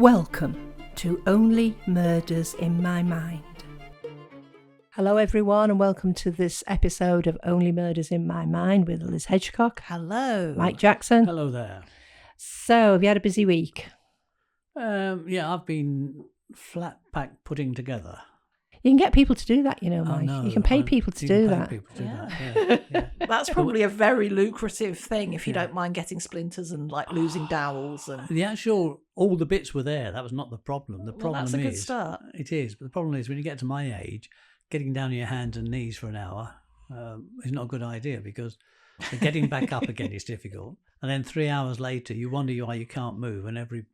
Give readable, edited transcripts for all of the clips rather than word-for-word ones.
Welcome to Only Murders in My Mind. Hello everyone and welcome to this episode of Only Murders in My Mind with Liz Hedgecock. Hello. Mike Jackson. Hello there. So, have you had a busy week? Yeah, I've been flat pack putting together. You can get people to do that, you know, Mike. No, you can pay people to do that. Yeah. That's probably a very lucrative thing if you don't mind getting splinters and like losing dowels. And All the bits were there. That was not the problem. The problem that's a good start. It is, but the problem is when you get to my age, getting down on your hands and knees for an hour is not a good idea because getting back up again is difficult. And then 3 hours later, you wonder why you can't move and every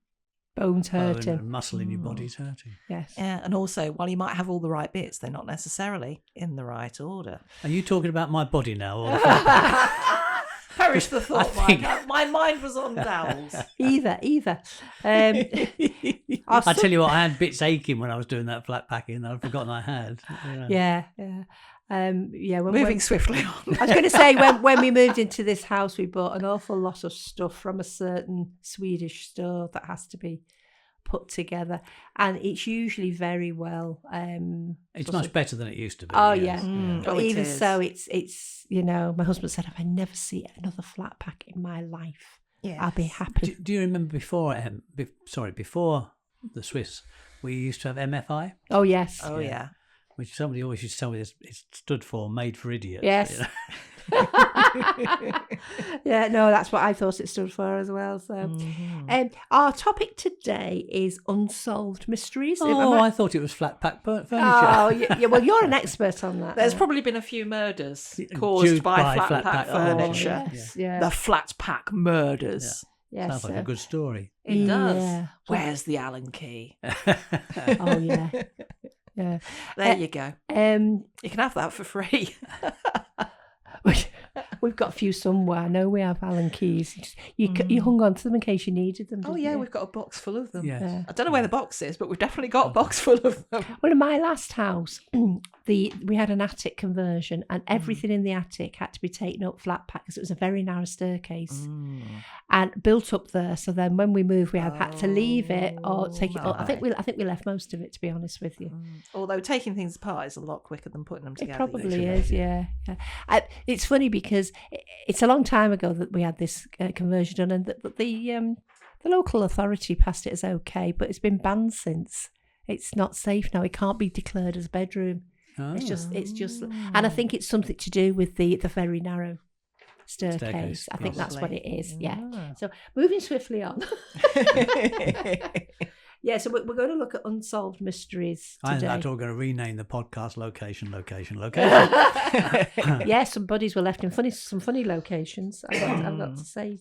Bone's hurting. bone and muscle in your body's hurting. Yes. Yeah, and also, while you might have all the right bits, they're not necessarily in the right order. Are you talking about my body now? Or Perish the thought, think- Mike. My mind was on dowels. Either. I tell you what, I had bits aching when I was doing that flat packing that I'd forgotten I had. Yeah. Moving swiftly on. I was going to say, when we moved into this house, we bought an awful lot of stuff from a certain Swedish store that has to be put together, and it's usually very well. It's much better than it used to be. Oh yes. yeah, but even so, it's you know, my husband said, if I never see another flat pack in my life, I'll be happy. Do you remember before the Swiss, we used to have MFI? Oh yes. Oh yeah. Which somebody always used to tell me it stood for Made for Idiots. Yes. You know? Yeah, no, that's what I thought it stood for as well. So, our topic today is unsolved mysteries. I thought it was flat pack furniture. Oh, yeah. Well, you're an expert on that. There's probably been a few murders caused by flat pack furniture. Yes, yeah. The flat pack murders. Yes, Sounds like a good story. It does. Yeah. Where's the Allen key? Oh yeah. Yeah. There you go. You can have that for free. We've got a few somewhere. I know we have Allen keys. You hung on to them in case you needed them. Oh didn't yeah, you? we've got a box full of them. Yes. Yeah. I don't know where the box is, but we've definitely got a box full of them. Well, in my last house, we had an attic conversion, and everything in the attic had to be taken up flat pack because it was a very narrow staircase and built up there. So then, when we moved, we had to leave it or take it. I think we left most of it, to be honest with you. Although taking things apart is a lot quicker than putting them It together. probably is, yeah. It's funny because it's a long time ago that we had this conversion done, and the local authority passed it as okay, but it's been banned since. It's not safe now. It can't be declared as a bedroom. Oh. It's just, and I think it's something to do with the very narrow staircase. I think that's what it is. Yeah. So moving swiftly on. Yeah, so we're going to look at unsolved mysteries today. I thought we were going to rename the podcast location. Yeah, some bodies were left in some funny locations, I've got to say.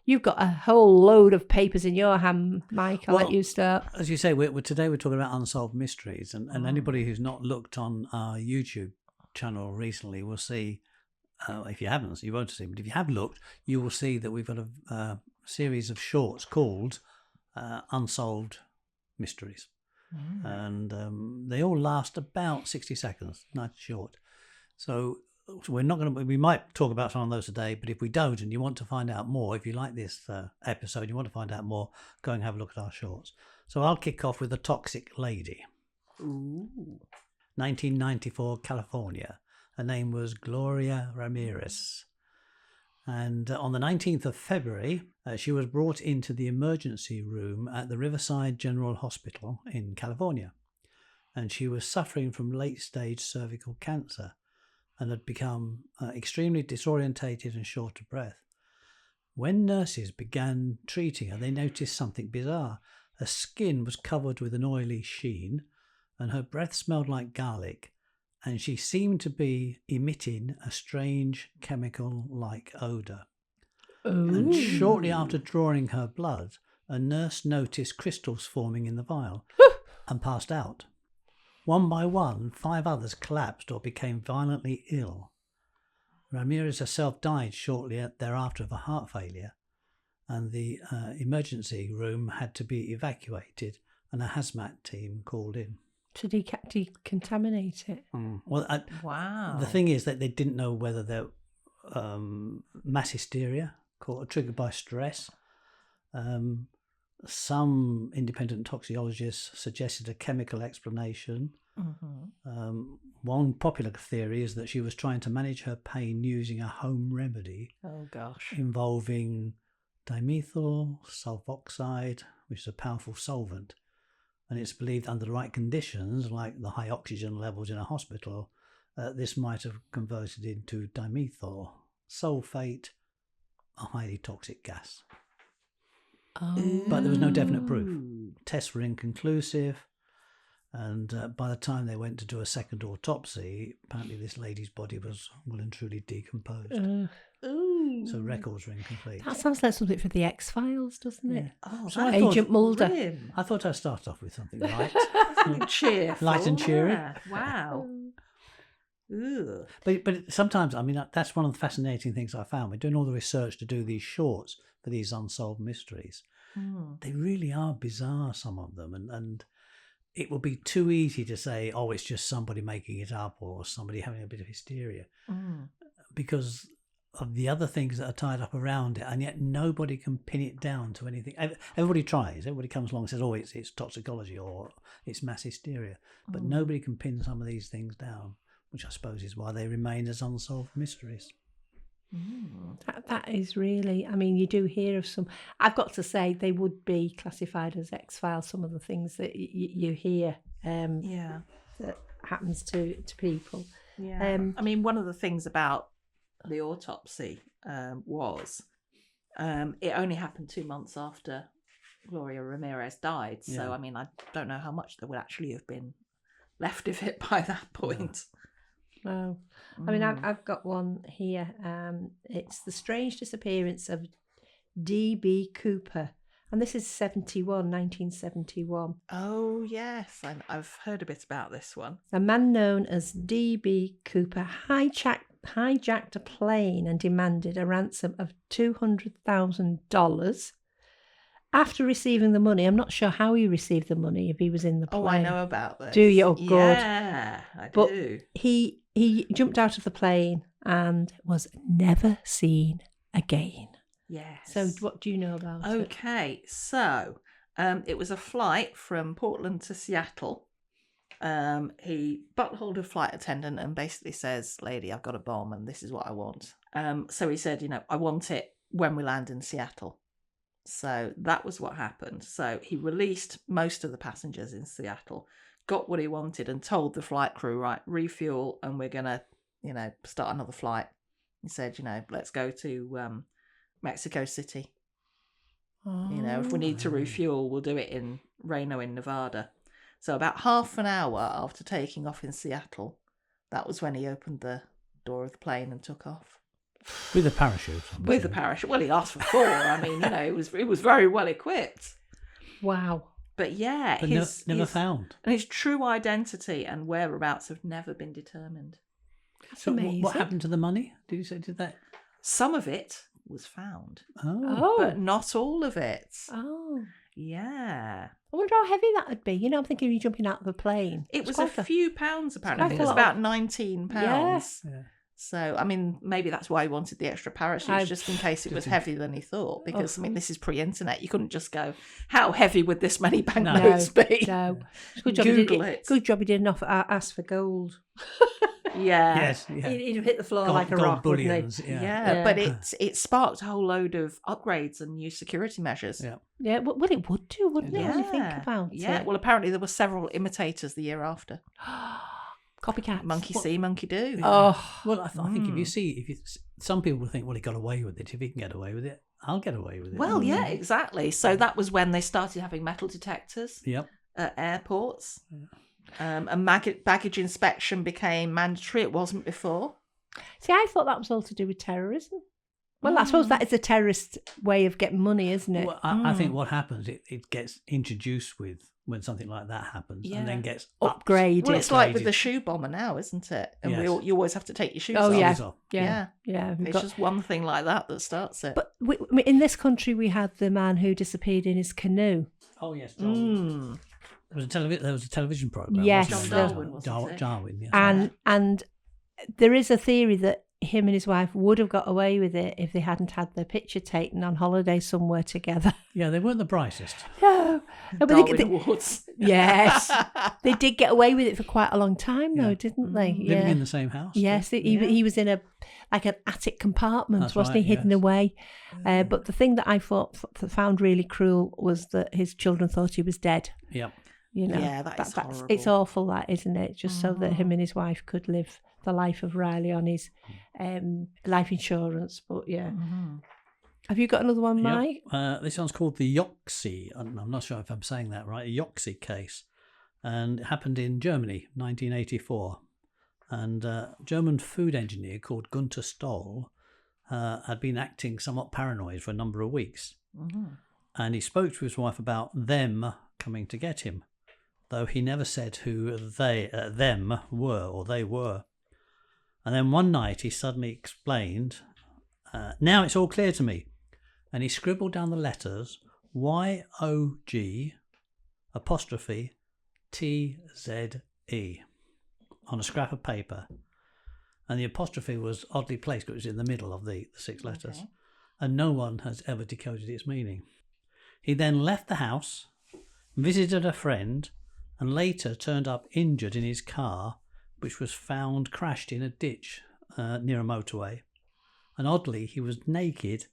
You've got a whole load of papers in your hand, Mike. I'll let you start. As you say, today we're talking about unsolved mysteries, and anybody who's not looked on our YouTube channel recently will see, if you haven't, you won't see, but if you have looked, you will see that we've got a series of shorts called Unsolved Mysteries. And they all last about 60 seconds, nice and short. So we might talk about some of those today, but if we don't and you want to find out more, if you like this episode, you want to find out more, go and have a look at our shorts. So I'll kick off with The Toxic Lady. Ooh. 1994, California. Her name was Gloria Ramirez. And on the 19th of February, she was brought into the emergency room at the Riverside General Hospital in California. And she was suffering from late-stage cervical cancer and had become extremely disorientated and short of breath. When nurses began treating her, they noticed something bizarre. Her skin was covered with an oily sheen, and her breath smelled like garlic, and she seemed to be emitting a strange chemical-like odour. And shortly after drawing her blood, a nurse noticed crystals forming in the vial and passed out. One by one, 5 others collapsed or became violently ill. Ramirez herself died shortly thereafter of a heart failure, and the emergency room had to be evacuated and a hazmat team called in. To decontaminate it. Well, Wow. The thing is that they didn't know whether they're mass hysteria, triggered by stress, some independent toxicologists suggested a chemical explanation. One popular theory is that she was trying to manage her pain using a home remedy Oh, gosh. involving dimethyl sulfoxide, which is a powerful solvent. And it's believed under the right conditions, like the high oxygen levels in a hospital, this might have converted into dimethyl sulfate, a highly toxic gas. But there was no definite proof. Tests were inconclusive. And by the time they went to do a second autopsy, apparently this lady's body was well and truly decomposed. So records were incomplete. That sounds like something for the X-Files, doesn't it? Oh, So I that's thought- Agent Mulder. grim. I thought I'd start off with something light. Cheerful. Light and cheery. Yeah. Wow. Ugh. But sometimes, I mean, that's one of the fascinating things I found. We're doing all the research to do these shorts for these unsolved mysteries. They really are bizarre, some of them. And it will be too easy to say, oh, it's just somebody making it up or somebody having a bit of hysteria. Because of the other things that are tied up around it, and yet nobody can pin it down to anything. Everybody tries. Everybody comes along and says, oh, it's toxicology or it's mass hysteria. But nobody can pin some of these things down, which I suppose is why they remain as unsolved mysteries. That is really, I mean, you do hear of some. I've got to say, they would be classified as X-Files, some of the things that you hear Yeah. that happens to people. Yeah. I mean, one of the things about the autopsy was it only happened 2 months after Gloria Ramirez died. So, Yeah. I mean, I don't know how much there would actually have been left of it by that point. Oh, I mean, I've got one here. It's the strange disappearance of D.B. Cooper. And this is 1971. Oh, yes. I've heard a bit about this one. A man known as D.B. Cooper hijacked a plane and demanded a ransom of $200,000. After receiving the money, I'm not sure how he received the money, if he was in the plane. Oh, I know about this. Do you? Oh, good. Yeah, I But do. he jumped out of the plane and was never seen again. Yes. So what do you know about it? Okay, so it was a flight from Portland to Seattle. He buttonholed a flight attendant and basically says, lady, I've got a bomb and this is what I want. So he said, I want it when we land in Seattle. So that was what happened. So he released most of the passengers in Seattle, got what he wanted and told the flight crew, right, refuel and we're going to, start another flight. He said, let's go to Mexico City. If we need to refuel, we'll do it in Reno in Nevada. So about half an hour after taking off in Seattle, that was when he opened the door of the plane and took off. With a parachute. With a parachute. Well, he asked for 4. I mean, it was very well equipped. Wow. But yeah, But never found. And his true identity and whereabouts have never been determined. That's So amazing. what happened to the money? Did you say did that? Some of it was found, Oh. but not all of it. Oh. Yeah. I wonder how heavy that would be. I'm thinking of you jumping out of a plane. It It's was a quite few pounds, apparently. I quite think it a was lot about of- £19. Yeah. Yeah. So, I mean, maybe that's why he wanted the extra parachutes, just in case it was heavier than he thought. Because, I mean, this is pre-internet. You couldn't just go, how heavy would this many banknotes be? No. Good job, Google it. Good job he didn't ask for gold. Yeah. Yes. Yeah. He'd have hit the floor Gold- like a gold rock, bullions. wouldn't he? Yeah. Yeah, but it sparked a whole load of upgrades and new security measures. Yeah. Yeah, well, it would do, wouldn't it, when you think Yeah. about Yeah, it? well, apparently there were several imitators the year after. Copycats. Monkey see, monkey do. Oh, Well, I think some people think, well, he got away with it. If he can get away with it, I'll get away with it. Well, yeah, exactly. So that was when they started having metal detectors Yep. at airports. And baggage inspection became mandatory. It wasn't before. see, I thought that was all to do with terrorism. Well, I suppose that is a terrorist way of getting money, isn't it? Well, I think what happens, it gets introduced when something like that happens, and then gets Upgraded. Well, it's like with the shoe bomber now, isn't it? And Yes. you always have to take your shoes Oh, off. yeah. off. Yeah. We've It's got- just one thing like that starts it. But in this country, we had the man who disappeared in his canoe. Oh yes, Darwin. There was a television program. Yes. wasn't John there? Darwin, wasn't it? Darwin. Yes. And there is a theory that him and his wife would have got away with it if they hadn't had their picture taken on holiday somewhere together. Yeah, they weren't the brightest. No, but Darwin Awards. yes, they did get away with it for quite a long time, though, Yeah. didn't they? Living in the same house. Yes, he was in an attic compartment, That's wasn't right, he, hidden yes. away? But the thing that I found really cruel was that his children thought he was dead. Yep. You know, Yeah, that's horrible. it's awful, that, isn't it? Just so that him and his wife could live the life of Riley on his life insurance. But yeah, have you got another one, Mike? This one's called the Yoxie. I'm not sure if I'm saying that right. A Yoxie case, and it happened in Germany, 1984. And a German food engineer called Gunther Stoll had been acting somewhat paranoid for a number of weeks, and he spoke to his wife about them coming to get him, though he never said who them were or they were. And then one night he suddenly explained, now it's all clear to me. And he scribbled down the letters YOG apostrophe TZE on a scrap of paper. And the apostrophe was oddly placed, because it was in the middle of the 6 letters. Okay. And no one has ever decoded its meaning. He then left the house, visited a friend, and later turned up injured in his car, which was found crashed in a ditch near a motorway. And oddly, he was naked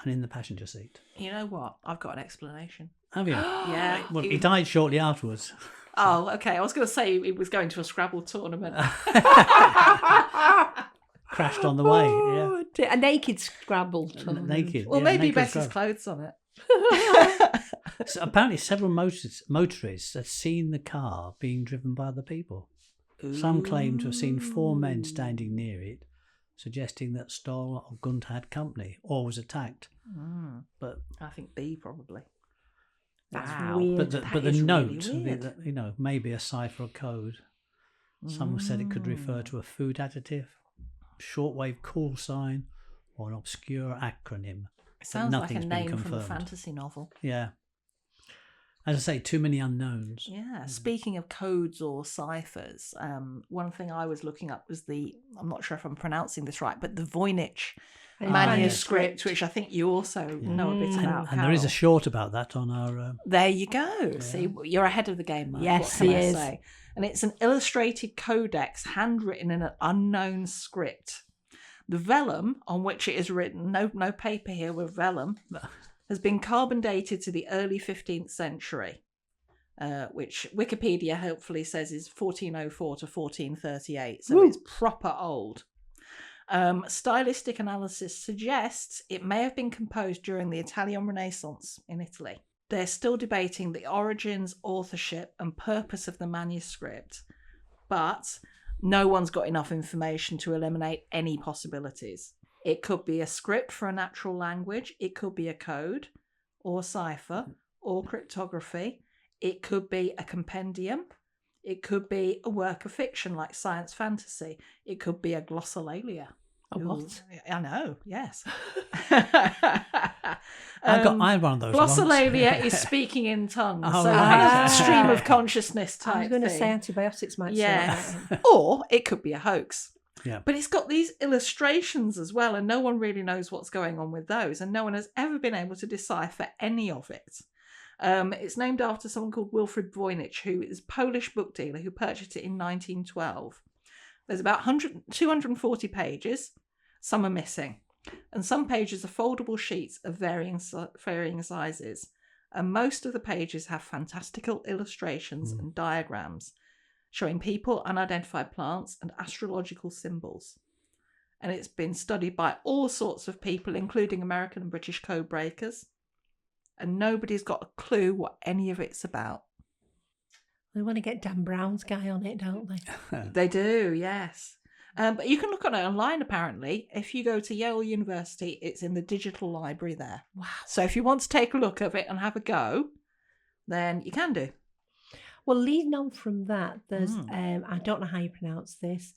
and in the passenger seat. You know what? I've got an explanation. Have you? Yeah. Well, he died shortly afterwards. Oh, okay. I was going to say he was going to a Scrabble tournament. Crashed on the way. Yeah. Oh, dear. A naked Scrabble. Naked. Well, yeah, maybe naked best his Scrabble. clothes on it. So apparently, several motorists had seen the car being driven by other people. Some claim to have seen 4 men standing near it, suggesting that Stoll or Gunther had company or was attacked. But I think B probably. That's Wow. weird. but the is note, really weird. maybe a cipher or code. Some said it could refer to a food additive, shortwave call sign, or an obscure acronym. It sounds like a nothing's been name from a confirmed. fantasy novel. Yeah. As I say, too many unknowns. Yeah. Speaking of codes or ciphers, one thing I was looking up was I'm not sure if I'm pronouncing this right, but the Voynich manuscript, which I think you also know a bit about. And there is a Carol. short about that on our... There you go. See, you're ahead of the game, Mike. Yes, What can he I is. say? And it's an illustrated codex handwritten in an unknown script. The vellum on which it is written, no paper here with vellum, has been carbon dated to the early 15th century, which Wikipedia hopefully says is 1404 to 1438. So it's proper old. Stylistic analysis suggests it may have been composed during the Italian Renaissance in Italy. They're still debating the origins, authorship, and purpose of the manuscript, but no one's got enough information to eliminate any possibilities. It could be a script for a natural language, it could be a code, or cipher, or cryptography, it could be a compendium, it could be a work of fiction like science fantasy, it could be a glossolalia. A what? I know, yes. I had one of those once. Glossolalia is speaking in tongues, Oh, so right. it's stream of consciousness type I was going to thing. say antibiotics might Yes. sort that. Or it could be a hoax. Yeah. But it's got these illustrations as well, and no one really knows what's going on with those, and no one has ever been able to decipher any of it. It's named after someone called Wilfred Voynich, who is a Polish book dealer who purchased it in 1912. There's about 240 pages. Some are missing. And some pages are foldable sheets of varying sizes. And most of the pages have fantastical illustrations and diagrams showing people, unidentified plants, and astrological symbols. And it's been studied by all sorts of people, including American and British code breakers. And nobody's got a clue what any of it's about. They want to get Dan Brown's guy on it, don't they? They do, yes. But you can look on it online, apparently. If you go to Yale University, it's in the digital library there. Wow. So if you want to take a look at it and have a go, then you can do. Well, leading on from that, there's, I don't know how you pronounce this,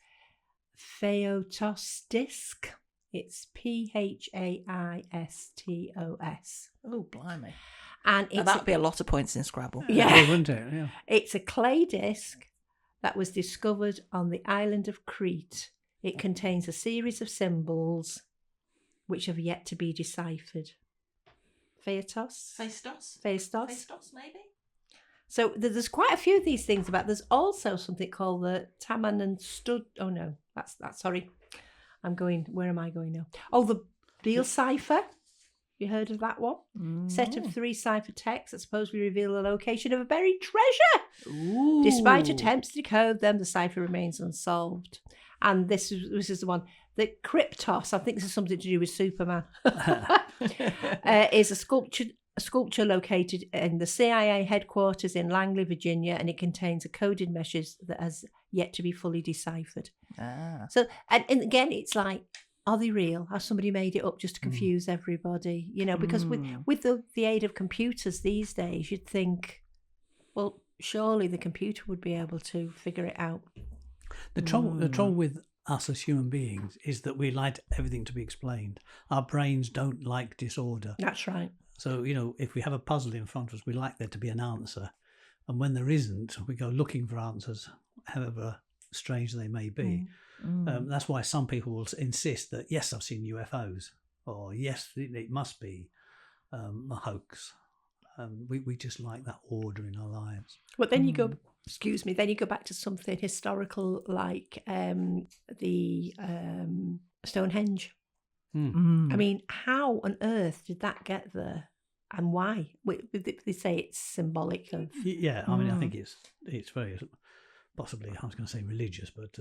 Phaeotostisk. It's Phaistos. Oh, blimey. And Now, it's that'd be a lot of points in Scrabble. Yeah. Wouldn't it? Yeah. It's a clay disc that was discovered on the island of Crete It contains a series of symbols which have yet to be deciphered. Phaetos? Phaestos? Phaestos. Phaestos, maybe? So there's quite a few of these things about. There's also something called the Taman and Stud. Oh no, that's sorry. I'm going. Where am I going now? Oh, the Beale cipher. You heard of that one? Set of 3 cipher texts that supposedly reveal the location of a buried treasure. Ooh. Despite attempts to decode them, the cipher remains unsolved. And this is the one. The Kryptos, I think this is something to do with Superman, is a sculpture located in the CIA headquarters in Langley, Virginia, and it contains a coded message that has yet to be fully deciphered. So, and again, it's like, are they real? Has somebody made it up just to confuse everybody? You know, because with the aid of computers these days, you'd think, well, surely the computer would be able to figure it out. The trouble with us as human beings is that we like everything to be explained. Our brains don't like disorder. That's right. So, you know, if we have a puzzle in front of us, we like there to be an answer. And when there isn't, we go looking for answers, however strange they may be. That's why some people will insist that, yes, I've seen UFOs, or yes, it must be a hoax. We just like that order in our lives. But then you go, then you go back to something historical like the Stonehenge. I mean, how on earth did that get there, and why? They say it's symbolic of. Yeah, I mean, I think it's very possibly, I was going to say religious, but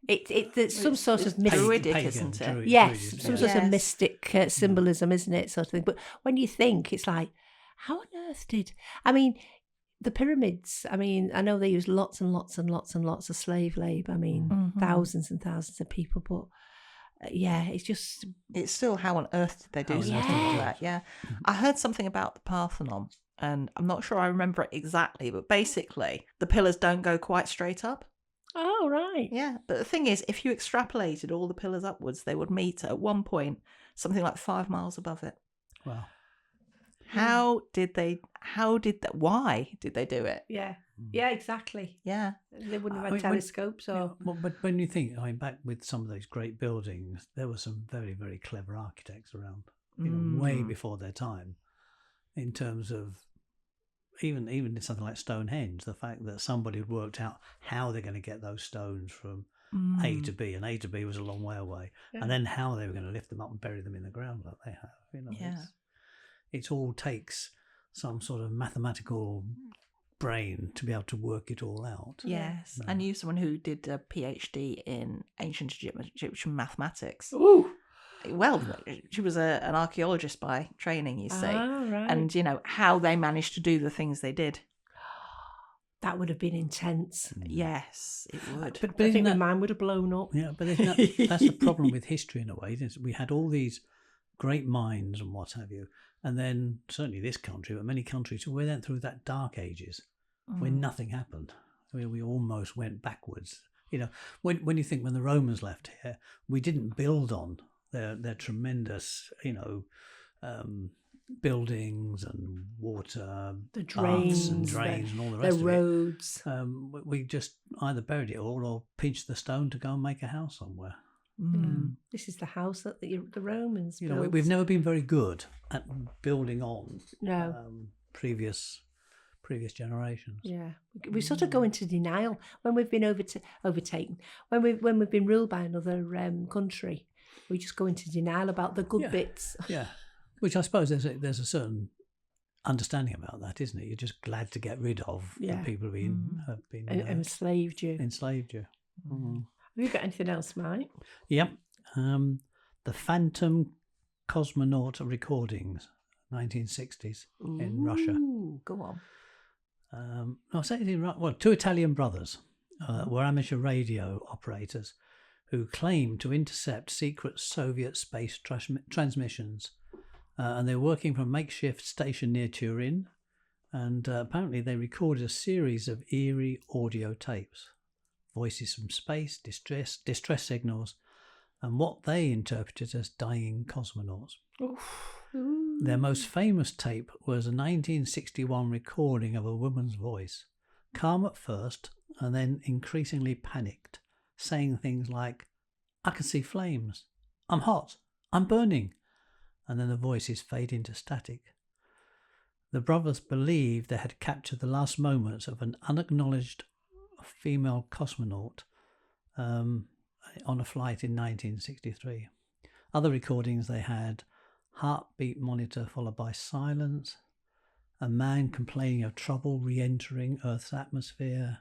it's some sort of mystic, druidic, isn't it? Yes, some sort of mystic symbolism, isn't it? Sort of thing. But when you think, it's like, how on earth did? I mean, the pyramids. I mean, I know they use lots and lots and lots and lots of slave labor. I mean, thousands and thousands of people, but. Yeah, it's still how on earth did they do something like that? Yeah. I heard something about the Parthenon, and I'm not sure I remember it exactly, but basically the pillars don't go quite straight up. Oh, right. Yeah, but the thing is, if you extrapolated all the pillars upwards, they would meet at one point something like 5 miles above it. Wow. Why did they do it? Yeah. Yeah, exactly. Yeah. They wouldn't have had telescopes or... But when you think, I mean, back with some of those great buildings, there were some very, very clever architects around, you know, way before their time, in terms of even in something like Stonehenge, the fact that somebody had worked out how they're going to get those stones from A to B, and A to B was a long way away, and then how they were going to lift them up and bury them in the ground like they have. You know, it all takes some sort of mathematical brain to be able to work it all out. Yes, I knew someone who did a PhD in ancient Egyptian mathematics. Ooh. Well, she was an archaeologist by training, you see. Right. And, you know, how they managed to do the things they did. That would have been intense. Yes, it would. But I think my mind would have blown up. Yeah, but that's the problem with history in a way. We had all these great minds and what have you. And then certainly this country, but many countries, we went through that dark ages where nothing happened. I mean, we almost went backwards. You know, when you think when the Romans left here, we didn't build on their tremendous, you know, buildings and water, the drains and all the rest of it. The roads. We just either buried it all or pinched the stone to go and make a house somewhere. This is the house that the Romans built. You know, we've never been very good at building on previous generations. Yeah, we sort of go into denial when we've been overtaken. When we've been ruled by another country, we just go into denial about the good bits. Yeah, which I suppose there's a certain understanding about that, isn't it? You're just glad to get rid of the people who have been enslaved you. Mm. Have you got anything else, Mike? Yep. The Phantom Cosmonaut recordings, 1960s in Russia. Go on. I'll say it in right. Well, 2 Italian brothers were amateur radio operators who claimed to intercept secret Soviet space transmissions, and they were working from a makeshift station near Turin. And apparently, they recorded a series of eerie audio tapes. Voices from space, distress signals, and what they interpreted as dying cosmonauts. Their most famous tape was a 1961 recording of a woman's voice, calm at first and then increasingly panicked, saying things like, I can see flames. I'm hot. I'm burning. And then the voices fade into static. The brothers believed they had captured the last moments of an unacknowledged female cosmonaut on a flight in 1963. Other recordings they had: heartbeat monitor followed by silence, a man complaining of trouble re-entering Earth's atmosphere,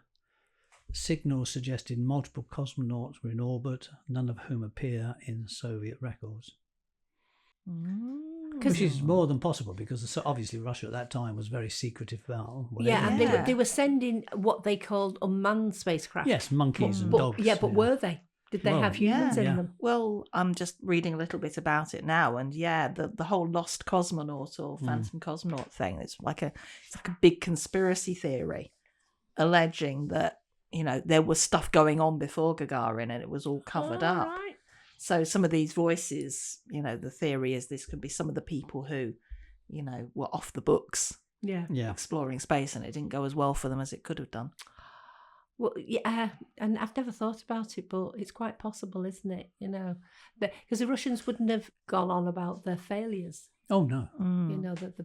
signals suggesting multiple cosmonauts were in orbit, none of whom appear in Soviet records. Which is more than possible, because obviously Russia at that time was very secretive about whatever. Yeah, and they were sending what they called unmanned spacecraft. Yes, monkeys and dogs. Yeah, but were they? Did they have humans in them? Well, I'm just reading a little bit about it now, and the whole lost cosmonaut or phantom cosmonaut thing, it's like a big conspiracy theory alleging that, there was stuff going on before Gagarin and it was all covered up. Right. So some of these voices, the theory is this could be some of the people who, were off the books, exploring space, and it didn't go as well for them as it could have done. Well, yeah, and I've never thought about it, but it's quite possible, isn't it? Because the Russians wouldn't have gone on about their failures. Oh, no.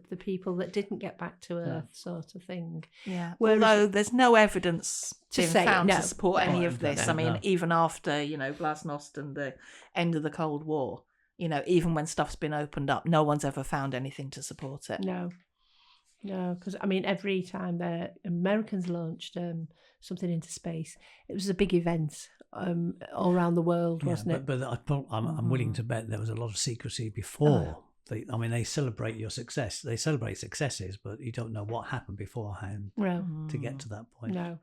The people that didn't get back to Earth, sort of thing. Yeah. Although there's no evidence being found to support any of this. Even after, Glasnost and the end of the Cold War, even when stuff's been opened up, no one's ever found anything to support it. No, because, every time the Americans launched something into space, it was a big event all around the world, wasn't it? But I'm willing to bet there was a lot of secrecy before. They celebrate your success. They celebrate successes, but you don't know what happened beforehand to get to that point. No.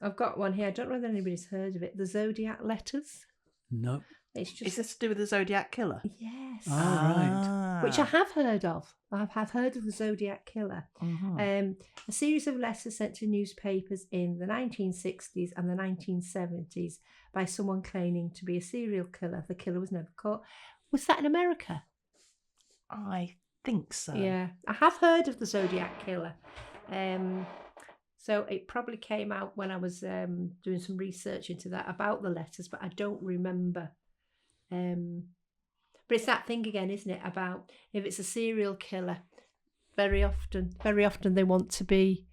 I've got one here. I don't know whether anybody's heard of it. The Zodiac Letters. No. Is this to do with the Zodiac Killer? Yes. Oh, right. Which I have heard of. I have heard of the Zodiac Killer. A series of letters sent to newspapers in the 1960s and the 1970s by someone claiming to be a serial killer. The killer was never caught. Was that in America? I think so. Yeah, I have heard of the Zodiac Killer. So it probably came out when I was doing some research into that about the letters, but I don't remember. But it's that thing again, isn't it? About if it's a serial killer, very often they want to be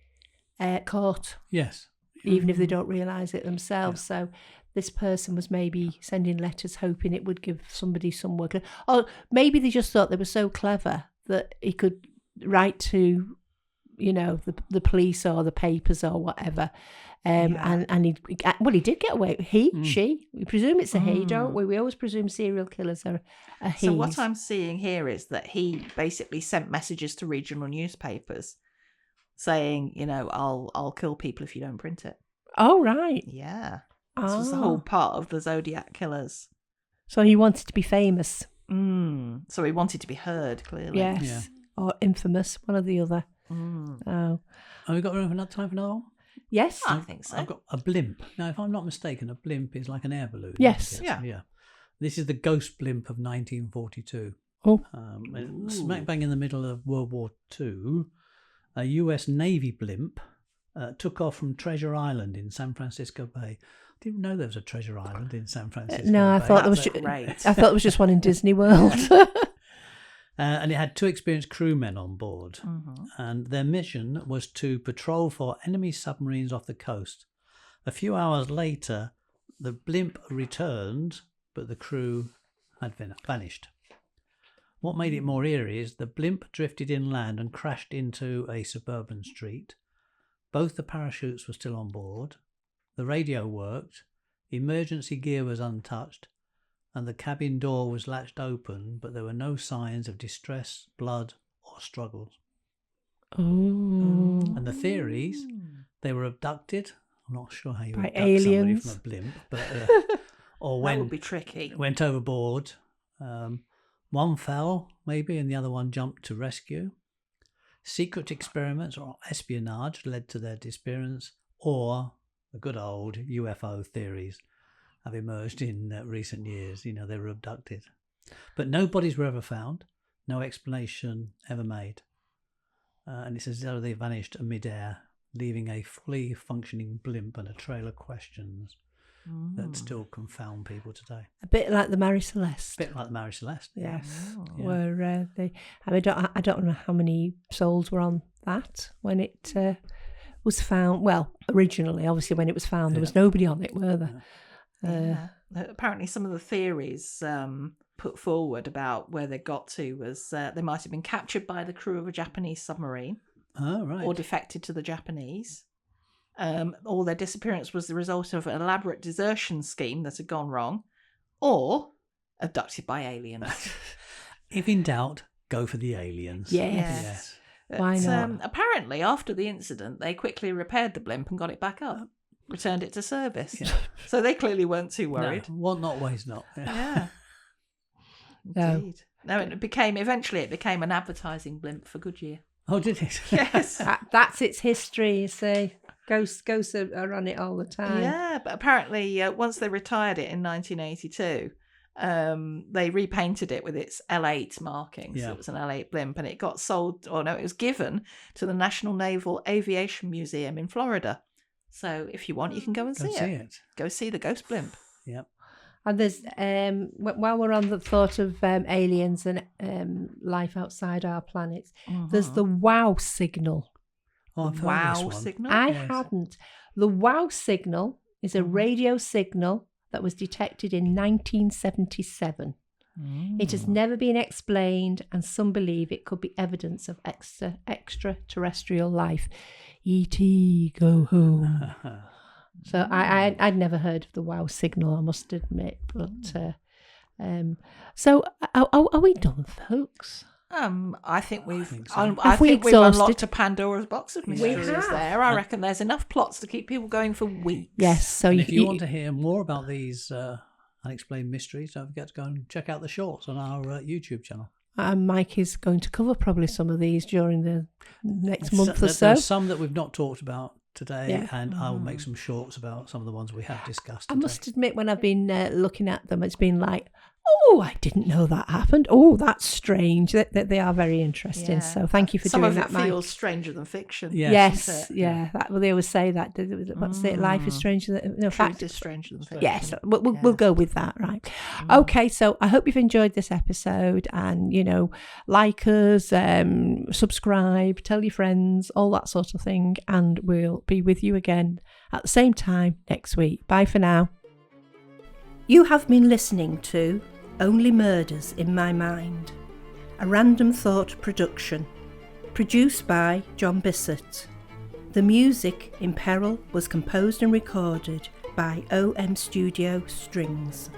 caught. Yes. Even if they don't realise it themselves. Yeah. So this person was maybe sending letters hoping it would give somebody some work. Or maybe they just thought they were so clever that he could write to, the police or the papers or whatever. And he did get away. She. We presume it's a he, don't we? We always presume serial killers are a he. So what I'm seeing here is that he basically sent messages to regional newspapers saying, I'll kill people if you don't print it. Oh, right. Yeah. This was the whole part of the Zodiac Killers. So he wanted to be famous. So he wanted to be heard, clearly. Yes. Yeah. Or infamous, one or the other. Have we got enough time for another one? Yes. I think so. I've got a blimp. Now, if I'm not mistaken, a blimp is like an air balloon. Yes. Yeah. This is the ghost blimp of 1942. Oh. Smack bang in the middle of World War II, a US Navy blimp took off from Treasure Island in San Francisco Bay. I didn't know there was a Treasure Island in San Francisco No, I Bay. thought there was just one in Disney World. And it had 2 experienced crewmen on board. And their mission was to patrol for enemy submarines off the coast. A few hours later, the blimp returned, but the crew had vanished. What made it more eerie is the blimp drifted inland and crashed into a suburban street. Both the parachutes were still on board. The radio worked. Emergency gear was untouched. And the cabin door was latched open, but there were no signs of distress, blood, or struggles. And the theories, they were abducted. I'm not sure how you abduct aliens. somebody from a blimp, but or that would be tricky. Went overboard. One fell, maybe, and the other one jumped to rescue. Secret experiments or espionage led to their disappearance, or the good old UFO theories have emerged in recent years. They were abducted. But no bodies were ever found, no explanation ever made. And it's as though they vanished mid-air, leaving a fully functioning blimp and a trail of questions. that still confound people today. A bit like the Mary Celeste. A bit like the Mary Celeste. Yes, Yeah. where I don't know how many souls were on that when it was found. Well, originally, obviously, when it was found, there was nobody on it, were there? Apparently, some of the theories put forward about where they got to was they might have been captured by the crew of a Japanese submarine, or defected to the Japanese. Or their disappearance was the result of an elaborate desertion scheme that had gone wrong, or abducted by aliens. If in doubt, go for the aliens. Yes. But, Why not? apparently, after the incident, they quickly repaired the blimp and got it back up, returned it to service. Yeah. So they clearly weren't too worried. No, what not, ways not. Yeah. No. Indeed. No, eventually it became an advertising blimp for Goodyear. Oh, did it? Yes. That's its history, you see. Ghosts are on it all the time. Yeah, but apparently once they retired it in 1982, they repainted it with its L8 markings. Yeah. It was an L8 blimp, and it got sold, it was given to the National Naval Aviation Museum in Florida. So if you want, you can go and see it. Go see the ghost blimp. Yep. And there's while we're on the thought of aliens and life outside our planets, there's the WOW signal. Oh, I've heard WOW this one. signal. I hadn't. The WOW signal is a radio signal that was detected in 1977. It has never been explained, and some believe it could be evidence of extraterrestrial life. E.T. go home. So I'd never heard of the WOW signal, I must admit. But so are we done, folks? I think we've so. I Have we think we've exhausted? unlocked a Pandora's box of mysteries have. there. I reckon there's enough plots to keep people going for weeks. Yes. So And if you want to hear more about these unexplained mysteries, don't forget to go and check out the shorts on our YouTube channel. Mike is going to cover probably some of these during the next month or so. There's some that we've not talked about today, Yeah. and I'll make some shorts about some of the ones we have discussed I today. must admit, when I've been looking at them, it's been like, oh, I didn't know that happened. Oh, that's strange. They are very interesting. Yeah. So thank you for Some doing of that, it Mike. feels stranger than fiction. Yes, isn't it? yeah. Well, they always say that. What's it? Life is stranger than Truth fact. is stranger than fiction. Yes, we'll go with that, right? Okay, so I hope you've enjoyed this episode, and like us, subscribe, tell your friends, all that sort of thing, and we'll be with you again at the same time next week. Bye for now. You have been listening to Only Murders in My Mind, a Random Thought production, produced by John Bissett. The music in Peril was composed and recorded by OM Studio Strings.